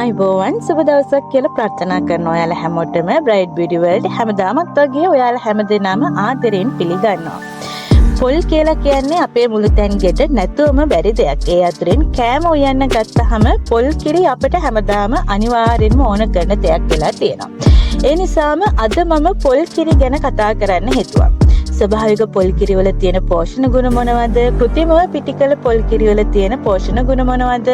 ආයිබෝවන් සුබ දවසක් කියලා ප්‍රාර්ථනා කරනවා ඔයාලා හැමෝටම Bright Beauty World හැමදාමත් වගේ ඔයාලා හැමදෙනාම ආදරෙන් පිළිගන්නවා. පොල් කියලා කියන්නේ අපේ මුළුතැන් ගෙට නැතුවම බැරි දෙයක්. ඒ අතරින් කෑම උයන්න ගත්තහම පොල් කිරි අපිට හැමදාම අනිවාර්යෙන්ම ඕන කරන දෙයක් වෙලා තියෙනවා. ඒ නිසාම අද මම පොල් කිරි ගැන කතා කරන්න හිතුවා. ස්වභාවික පොල් කිරි වල තියෙන පෝෂණ ගුණ මොනවද? කෘත්‍රිමව පිටිකල පොල් කිරි වල තියෙන පෝෂණ ගුණ මොනවද?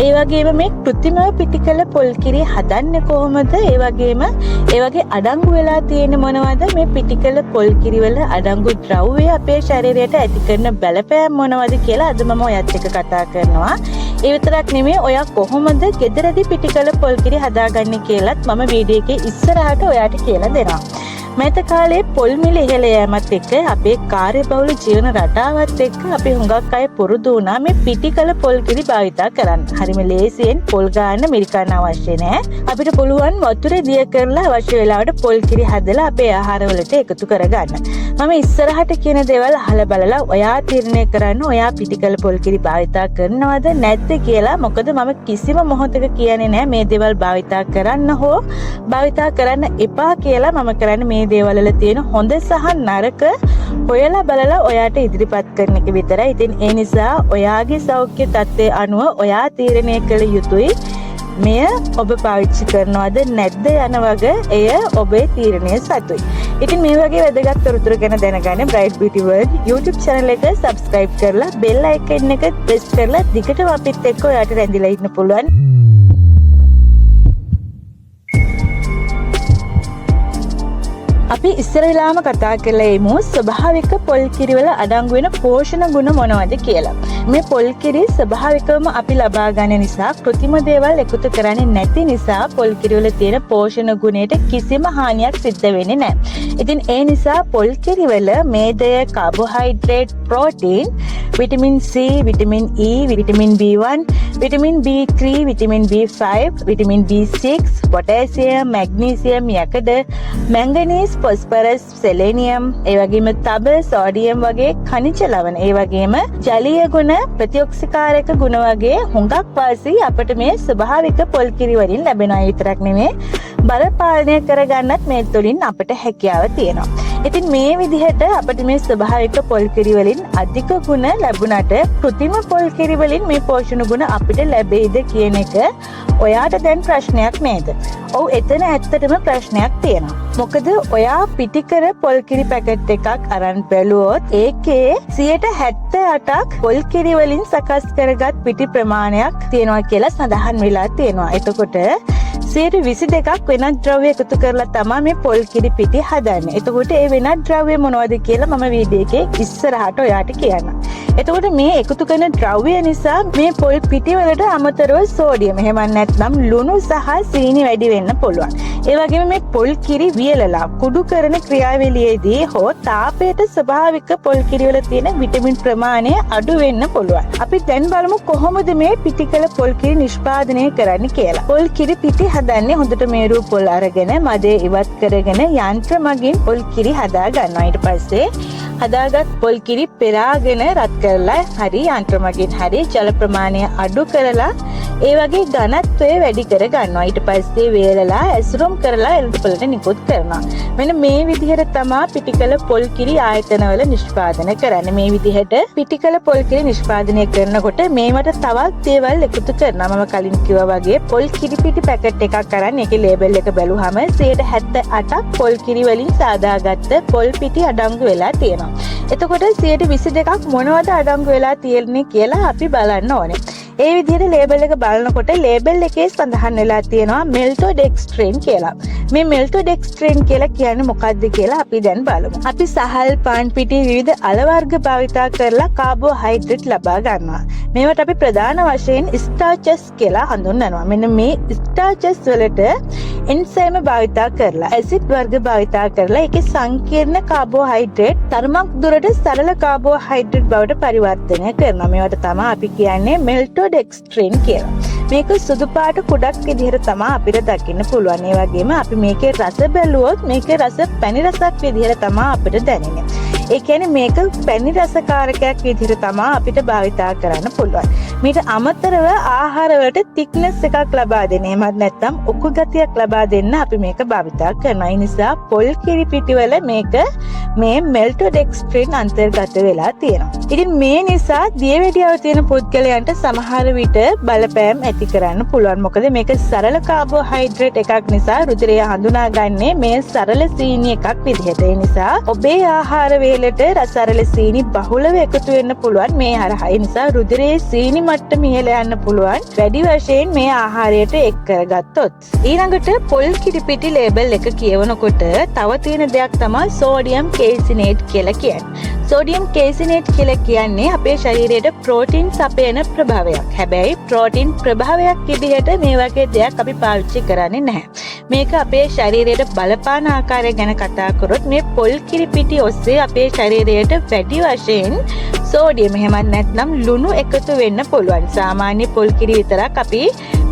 ඒ වගේම මේ කෘත්‍රිමව පිටිකල පොල් කිරි හදන්නේ කොහොමද? ඒ වගේම ඒ වගේ අඩංගු වෙලා තියෙන මොනවද? මේ පිටිකල පොල් කිරි වල අඩංගු ද්‍රව්‍ය අපේ ශරීරයට ඇති කරන බලපෑම් මොනවද කියලා අද මම ඔයත් එක්ක කතා කරනවා. ඒ විතරක් නෙමෙයි ඔයා කොහොමද ගෙදරදී පිටිකල පොල් කිරි හදාගන්නේ කියලාත් මම වීඩියෝ එකේ ඉස්සරහට ඔයාට කියලා දෙනවා. මෑත කාලේ පොල් මිල ඉහළ යෑමත් එක්ක අපේ කාර්යබහුල ජීවන රටාවත් එක්ක අපි හුඟක් අය පුරුදු වුණා මේ පිටිකල පොල් කිරි භාවිතා කරන්න. හරිම ලේසියෙන් පොල් ගන්න මිරිකන්න අවශ්‍ය නැහැ. අපිට පුළුවන් වතුරේ දිය කරලා අවශ්‍ය වෙලාවට පොල් කිරි හදලා අපේ ආහාරවලට එකතු කරගන්න. මම ඉස්සරහට කියන දේවල් අහලා බලලා ඔයා තීරණය කරන්න ඔයා පිටිකල පොල් කිරි භාවිතා කරනවද නැද්ද කියලා. මොකද මම කිසිම මොහොතක කියන්නේ නැහැ මේ දේවල් භාවිතා කරන්න හෝ භාවිතා කරන්න එපා කියලා. මම කරන්නේ මේ දේවල් වල තියෙන හොඳ සහ නරක හොයලා බලලා ඔයාට ඉදිරිපත් කරන එක විතරයි. ඉතින් ඒ නිසා ඔයාගේ සෞඛ්‍ය තත්ත්වය අනුව ඔයා තීරණය කළ යුතුයි මෙය ඔබ පාවිච්චි කරනවද නැද්ද යන වගේ එය ඔබේ තීරණය සතුයි. ඉතින් මේ වගේ වැදගත් තොරතුරු ගැන දැනගන්න Bright Beauty World YouTube channel එක subscribe කරලා bell icon එක press කරලා දිගටම අපිත් එක්ක ඔයාට රැඳිලා ඉන්න පුළුවන්. අපි ඉස්සර වෙලාම කතා කරලා ඉමු ස්වභාවික පොල් කිරි වල අඩංගු වෙන පෝෂණ ගුණ මොනවද කියලා. මේ පොල් කිරි ස්වභාවිකවම අපි ලබා ගන්න නිසා කෘත්‍රිම දේවල් එකතු කරන්නේ නැති නිසා පොල් කිරි වල තියෙන පෝෂණ ගුණයට කිසිම හානියක් සිද්ධ වෙන්නේ නැහැ. ඉතින් ඒ නිසා පොල් කිරි වල මේදය, carbohydrate, protein, vitamin C, vitamin E, vitamin B1, vitamin B3, vitamin B5, vitamin B6, potassium, magnesium, යකඩ, මැංගනීස්, ෆොස්ෆරස්, සෙලේනියම්, ඒ වගේම තබ, සෝඩියම් වගේ khනිජ ලවණ, ඒ වගේම ජලීය ගුණ, ප්‍රතිඔක්සිකාරක ගුණ වගේ හුඟක් වාසි අපිට මේ ස්වභාවික පොල් කිරි වලින් ලැබෙනවා. විතරක් නෙමෙයි බර පාලනය කරගන්නත් මේ තුලින් අපිට හැකියාව තියෙනවා. ඉතින් මේ විදිහට අපිට මේ ස්වභාවික පොල් කිරි වලින් අධික ගුණ ලැබුණට කෘත්‍රිම පොල් කිරි වලින් මේ පෝෂණ ගුණ අපිට ලැබෙයිද කියන එක ඔයාට දැන් ප්‍රශ්නයක් නේද? ඔව් එතන ඇත්තටම ප්‍රශ්නයක් තියෙනවා. මොකද ඔයා පිටිකර පොල් කිරි පැකට් එකක් අරන් බැලුවොත් ඒකේ 78%ක් පොල් කිරි වලින් සකස් කරගත් පිටි ප්‍රමාණයක් තියෙනවා කියලා සඳහන් වෙලා තියෙනවා. එතකොට 22%ක් වෙනත් ද්‍රව්‍ය එකතු කරලා තමයි මේ පොල් කිරි පිටි හදන්නේ. එතකොට ඒ වෙනත් ද්‍රව්‍ය මොනවද කියලා මම වීඩියෝ එකේ ඉස්සරහට ඔයාට කියන්නම්. එතකොට මේ එකතු කරන ද්‍රව්‍ය නිසා මේ පොල් පිටි වලට අමතරව සෝඩියම් එහෙම නැත්නම් ලුණු සහ සීනි වැඩි වෙන්න පුළුවන්. ඒ වගේම මේ පොල් කිරි වියලලා කුඩු කරන ක්‍රියාවලියේදී හෝ තාපයට ස්වභාවික පොල් කිරි වල තියෙන විටමින් ප්‍රමාණය අඩු වෙන්න පුළුවන්. අපි දැන් බලමු කොහොමද මේ පිටිකල පොල් කිරි නිෂ්පාදනය කරන්නේ කියලා. පොල් කිරි පිටි හදන්නේ හොඳට මේරු පොල් අරගෙන මදේ ඉවත් කරගෙන යන්ත්‍ර මගින් පොල් කිරි හදා ගන්නවා. ඊට පස්සේ හදාගත් පොල් කිරි පෙරාගෙන රත් කරලා හරි යන්ත්‍ර මගින් හරි ජල ප්‍රමාණය අඩු කරලා ඒ වගේ ඝනත්වය වැඩි කර ගන්නවා. ඊට පස්සේ වේලලා ඇසුරුම් කරලා එළදපොළට නිකුත් කරනවා. මෙන්න මේ විදිහට තමයි පිටිකල පොල් කිරි ආයතනවල නිෂ්පාදනය කරන්නේ. මේ විදිහට පිටිකල පොල් කිරි නිෂ්පාදනය කරනකොට මේවට තවත් දේවල් එකතු කරනවා. මම කලින් කිව්වා වගේ පොල් කිරි පිටි පැකට් එකක් අරන් ඒකේ ලේබල් එක බැලුවම 78%ක් පොල් කිරි වලින් සාදාගත්ත පොල් පිටි අඩංගු වෙලා තියෙනවා. එතකොට 22%ක් මොනවද අඩංගු වෙලා තියෙන්නේ කියලා අපි බලන්න ඕනේ. ඒ විදිහට ලේබල් එක බලනකොට ලේබල් එකේ සඳහන් වෙලා තියෙනවා මෙල්ටෝඩෙක්ස්ට්‍රින් කියලා. මේ මෙල්ටෝඩෙක්ස්ට්‍රින් කියලා කියන්නේ මොකක්ද කියලා අපි දැන් බලමු. අපි සහල්, පාන් පිටි විවිධ අල වර්ග භාවිතා කරලා කාබෝහයිඩ්‍රේට් ලබා ගන්නවා. මේවට අපි ප්‍රධාන වශයෙන් ස්ටාර්චස් කියලා හඳුන්වනවා. මෙන්න මේ ස්ටාර්චස් වලට එන්සයිම භාවිතා කරලා ඇසිඩ් වර්ග භාවිතා කරලා ඒකේ සංකීර්ණ කාබෝහයිඩ්‍රේට් තරමක් දුරට සරල කාබෝහයිඩ්‍රේට් බවට පරිවර්තනය කරනවා. මේවට තමයි අපි කියන්නේ මෙල්ටෝඩෙක්ස්ට්‍රින් කියලා. මේක සුදු පාට කුඩක් විදිහට තමයි අපිට දකින්න පුළුවන්. ඒ වගේම අපි මේකේ රස බැලුවොත් මේකේ රස පැණි රසක් විදිහට තමයි අපිට දැනෙන්නේ. ඒ කියන්නේ මේක පැණි රසකාරකයක් විදිහට තමයි අපිට භාවිතා කරන්න පුළුවන්. මේට අමතරව ආහාර වලට thickness එකක් ලබා දෙන්න. එහෙමත් නැත්නම් උකු ගතියක් ලබා දෙන්න අපි මේක භාවිතා කරනවා. ඒ නිසා පොල් කිරි පිටි වල මේක මේ maltodextrin අන්තර්ගත වෙලා තියෙනවා. ඉතින් මේ නිසා දියවැඩියාව තියෙන පුද්ගලයන්ට සමහර විට බලපෑම් ඇති කරන්න පුළුවන්. මොකද මේක සරල කාබෝහයිඩ්‍රේට් එකක් නිසා රුධිරය හඳුනාගන්නේ මේ සරල සීනි එකක් විදිහට. ඒ නිසා ඔබේ ආහාර වේලට සරල සීනි බහුලව එකතු වෙන්න පුළුවන් මේ හරහා. ඒ නිසා රුධිරයේ සීනි මට්ටම ඉහළ යන්න පුළුවන් වැඩි වශයෙන් මේ ආහාරයට එක් කරගත්තොත්. ඊළඟට පොල් කිරි පිටි ලේබල් එක කියවනකොට තව තියෙන දෙයක් තමයි සෝඩියම් කේසිනේට් කියලා කියන්නේ. සෝඩියම් කේසිනේට් කියලා කියන්නේ අපේ ශරීරයට ප්‍රෝටීන් සපයන ප්‍රභාවයක්. හැබැයි ප්‍රෝටීන් ප්‍රභාවයක් විදිහට මේ වගේ දෙයක් අපි පාවිච්චි කරන්නේ නැහැ. මේක අපේ ශරීරයට බලපාන ආකාරය ගැන කතා කරොත් මේ පොල් කිරි පිටි ඔස්සේ අපේ ශරීරයට වැඩි වශයෙන් සෝඩියම් එහෙමත් නැත්නම් ලුණු එකතු වෙන්න පුළුවන්. සාමාන්‍ය පොල් කිරි විතරක් අපි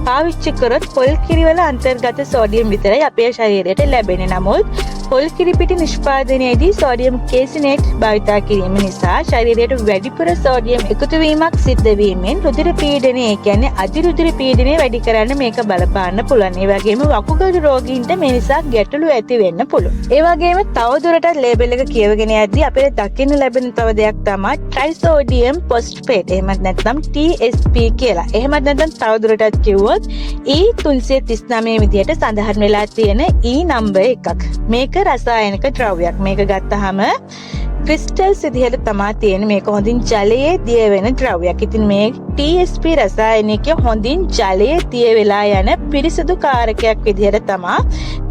පාවිච්චි කරොත් පොල් කිරි වල අන්තර්ගත සෝඩියම් විතරයි අපේ ශරීරයට ලැබෙන්නේ. නමුත් පොල් කිරි පිටි නිෂ්පාදනයේදී සෝඩියම් කේසිනේට් භාවිතා කිරීම නිසා ශරීරයට වැඩිපුර සෝඩියම් එකතු වීමක් සිද්ධ වීමෙන් රුධිර පීඩනය, ඒ කියන්නේ අධිරුධිර පීඩනය වැඩි කරන්න මේක බලපාන්න පුළුවන්. ඒ වගේම වකුගඩු රෝගීන්ට මේ නිසා ගැටලු ඇති වෙන්න පුළුවන්. ඒ වගේම තවදුරටත් ලේබල් එක කියවගෙන යද්දී අපිට දකින්න ලැබෙන තව දෙයක් තමයි ට්‍රයිසෝඩියම් ෆොස්ෆේට්. එහෙමත් නැත්නම් TSP කියලා. එහෙමත් නැත්නම් තවදුරටත් කිව්වොත් E339 විදිහට සඳහන් වෙලා තියෙන E නම්බර් එකක්. මේක රසායනික ද්‍රව්‍යයක්. මේක ගත්තාම ක්‍රිස්ටල්ස් විදිහට තමයි තියෙන්නේ. මේක හොඳින් ජලයේ දිය වෙන ද්‍රව්‍යයක්. ඉතින් මේ TSP රසායනිකය හොඳින් ජලයේ දිය වෙලා යන පිරිසිදු කාරකයක් විදිහට තමයි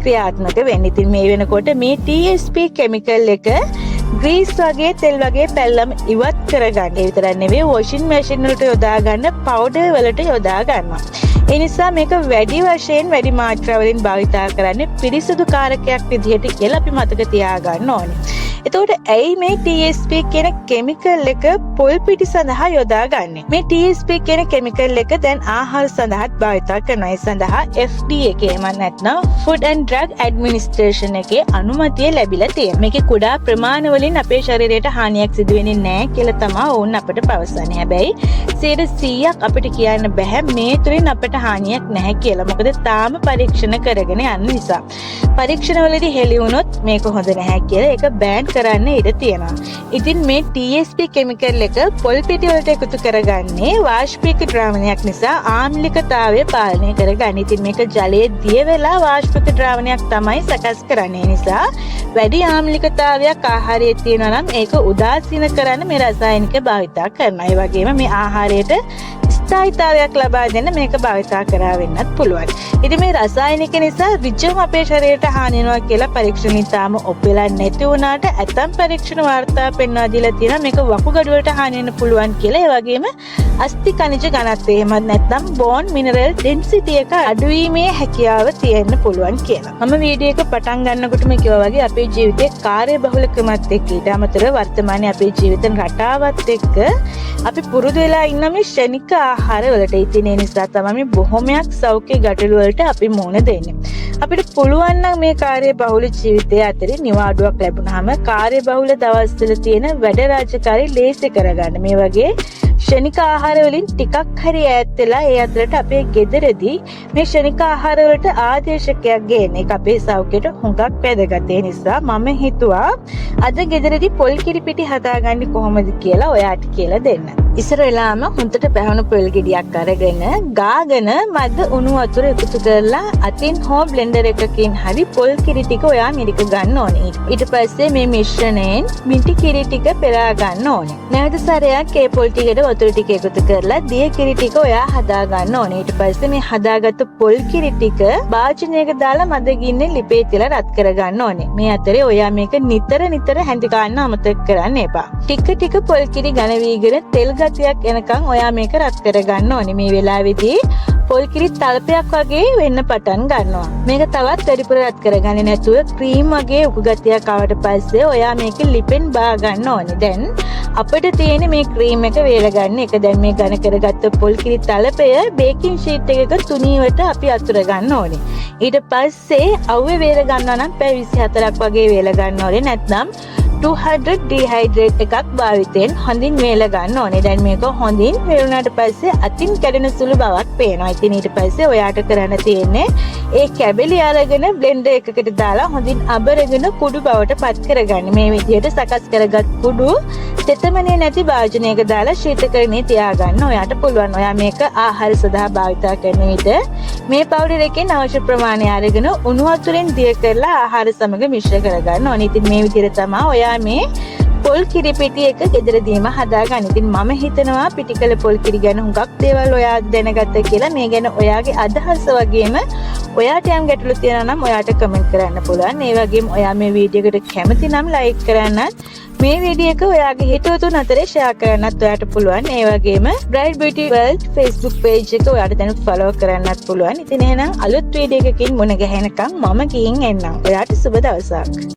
ක්‍රියාත්මක වෙන්නේ. ඉතින් මේ වෙනකොට මේ TSP කෙමිකල් එක ග්‍රීස් වගේ තෙල් වගේ පැල්ලම් ඉවත් කරගන්න. ඒ විතරක් නෙවෙයි වොෂින් මැෂින් වලට යොදා ගන්න පවුඩර් වලට යොදා ගන්නවා. ඒ නිසා මේක වැඩි වශයෙන් වැඩි මාත්‍රාවලින් භාවිතා කරන්නේ පිරිසිදු කාරකයක් විදිහට කියලා අපි මතක තියාගන්න ඕනේ. එතකොට ඇයි මේ TSP කියන කෙමිකල් එක පොල් පිටි සඳහා යොදාගන්නේ? මේ TSP කියන කෙමිකල් එක දැන් ආහාර සඳහාත් භාවිතා කරනවා. ඒ සඳහා FDA එකේ එහෙම නැත්නම් Food and Drug Administration එකේ අනුමැතිය ලැබිලා තියෙනවා. මේකේ කුඩා ප්‍රමාණ වලින් අපේ ශරීරයට හානියක් සිදු වෙන්නේ නැහැ කියලා තමයි ඕන් අපිට පවසන්නේ. හැබැයි 100% අපිට කියන්න බෑ මේ තුලින් අපිට හානියක් නැහැ කියලා. මොකද තාම පරීක්ෂණ කරගෙන යන නිසා. පරීක්ෂණ වලදී හෙළි වුණොත් මේක හොඳ නැහැ කියලා ඒක බෑන් කරන්න ඉඩ තියෙනවා. ඉතින් මේ TSP කෙමිකල් එක පොල් පිටි වලට එකතු කරගන්නේ වාෂ්පීක ද්‍රාවණයක් නිසා ආම්ලිකතාවය පාලනය කරගන්න. ඉතින් මේක ජලයේ දිය වෙලා වාෂ්පීක ද්‍රාවණයක් තමයි සකස් කරන්නේ. නිසා වැඩි ආම්ලිකතාවයක් ආහාරයේ තියෙනවා නම් ඒක උදාසීන කරන්න මේ රසායනික භාවිතා කරනවා. ඒ වගේම මේ ආහාරයට ස්ථායීතාවයක් ලබා දෙන්න මේක භාවිතා කරා වෙන්නත් පුළුවන්. ඉතින් මේ රසායනික නිසා ඍජුවම අපේ ශරීරයට හානි වෙනවා කියලා පරීක්ෂණ තාම ඔප්පෙලා නැති වුණාට ඇතම් පරීක්ෂණ වාර්තා පෙන්වා දීලා තියෙනවා මේක වකුගඩු වලට හානි වෙන්න පුළුවන් කියලා. ඒ වගේම අස්ථි කනිජ ඝනත්වය එහෙමත් නැත්නම් බෝන් මිනරල් ඩෙන්සිටි එක අඩු වීමේ හැකියාව තියෙන්න පුළුවන් කියලා. මම වීඩියෝ එක පටන් ගන්නකොටම කිව්වා වගේ අපේ ජීවිතේ කාර්යබහුලකමත් එක්ක ඊට අමතරව වර්තමානයේ අපේ ජීවිත රටාවත් එක්ක අපි පුරුදු වෙලා ඉන්න මේ ශනික ආහාර වලට. ඉතින් ඒ නිසා තමයි බොහොමයක් සෞඛ්‍ය ගැටලු වලට අපි මුහුණ දෙන්නේ. අපිට පුළුවන් නම් මේ කාර්යබහුල ජීවිතය අතරින් නිවාඩුවක් ලැබුණාම කාර්යබහුල දවස්වල තියෙන වැඩ රාජකාරී ලේසි කරගන්න. මේ වගේ ශනික ආහාර වලින් ටිකක් හරි ඈත් වෙලා ඒ අතරට අපේ ගෙදරදී මේ ශනික ආහාර වලට ආදේශකයක් ගේන එක අපේ සෞඛ්‍යයට හුඟක් වැදගත්. ඒ නිසා මම හිතුවා අද ගෙදරදී පොල් කිරි පිටි හදාගන්නේ කොහොමද කියලා ඔයාට කියලා දෙන්න. ඉස්සර වෙලාම හොඳට පැහුණු පොල් ගෙඩියක් අරගෙන ගාගෙන මද උණු වතුර එකතු කරලා අතින් හෝ බ්ලෙන්ඩර් එකකින් හරි පොල් කිරි ටික ඔයා මිරික ගන්න ඕනේ. ඊට පස්සේ මේ මිශ්‍රණයෙන් මිටි කිරි ටික පෙරා ගන්න ඕනේ. නැවත සැරයක් ඒ පොල් ටිකට වතුර ටික එකතු කරලා දිය කිරි ටික ඔයා හදා ගන්න ඕනේ. ඊට පස්සේ මේ හදාගත්තු පොල් කිරි ටික භාජනයක දාලා මද ගින්නේ ලිපේ තියලා රත් කර ගන්න ඕනේ. මේ අතරේ ඔයා මේක නිතර හැඳ ගන්න අමතක කරන්න එපා. ටික ටික පොල් කිරි ඝන වීගෙන තෙල් ගතියක් එනකන් ඔයා මේක රත් කර ගන්න ඕනේ. මේ වෙලාවේදී පොල් කිරි තලපයක් වගේ වෙන්න පටන් ගන්නවා. මේක තවත් වැඩිපුර රත් කරගන්නේ නැතුව ක්‍රීම් වගේ උකු ගතියක් ආවට පස්සේ ඔයා මේක ලිපෙන් බා ගන්න ඕනේ. දැන් අපිට තියෙන මේ ක්‍රීම් එක වේල ගන්න එක. දැන් මේ ඝන කරගත්ත පොල් කිරි තලපය බේකින් ෂීට් එකක තුනීවට අපි අතුර ගන්න ඕනේ. ඊට පස්සේ අවුවේ වේල ගන්නවා නම් පැය 24ක් වගේ වේල ගන්න ඕනේ. නැත්නම් 200 ඩීහයිඩ්‍රේට් එකක් භාවිතයෙන් හොඳින් වේල ගන්න ඕනේ. දැන් මේක හොඳින් වේලුණාට පස්සේ අතින් කැඩෙන සුළු බවක් පේනවා. ඉතින් ඊට පස්සේ ඔයාට කරන්න තියෙන්නේ ඒ කැබලි අරගෙන බ්ලෙන්ඩර් එකකට දාලා හොඳින් අබරගෙන කුඩු බවට පත් කරගන්න. මේ විදිහට සකස් කරගත් කුඩු තෙතමනේ නැති භාජනයක දාලා ශීතකරණයේ තියාගන්න ඔයාට පුළුවන්. ඔයා මේක ආහාර සඳහා භාවිතා කරන විට මේ පවුඩර් එකෙන් අවශ්‍ය ප්‍රමාණය අරගෙන උණු වතුරෙන් දිය කරලා ආහාර සමග මිශ්‍ර කරගන්න ඕනේ. ඉතින් මේ විදිහට තමයි ඔයා මේ පොල් කිරි පිටි එක ගෙදරදීම හදාගන්න. ඉතින් මම හිතනවා පිටිකල පොල් කිරි ගැන හුඟක් දේවල් ඔයා දැනගත්තා කියලා. මේ ගැන ඔයාගේ අදහස වගේම ඔයාට යම් ගැටලු තියෙනවා නම් ඔයාට කමෙන්ට් කරන්න පුළුවන්. ඒ වගේම ඔයා මේ වීඩියෝ එකට කැමති නම් ලයික් කරන්නත්, මේ වීඩියෝ එක ඔයාගේ හිතවතුන් අතරේ ෂෙයා කරන්නත් ඔයාට පුළුවන්. ඒ වගේම Bright Beauty World Facebook page එක ඔයාට දැන් follow කරන්නත් පුළුවන්. ඉතින් එහෙනම් අලුත් වීඩියෝ එකකින් මුණ ගැහෙනකම් මම ගිහින් එන්නම්. ඔයාට සුබ දවසක්.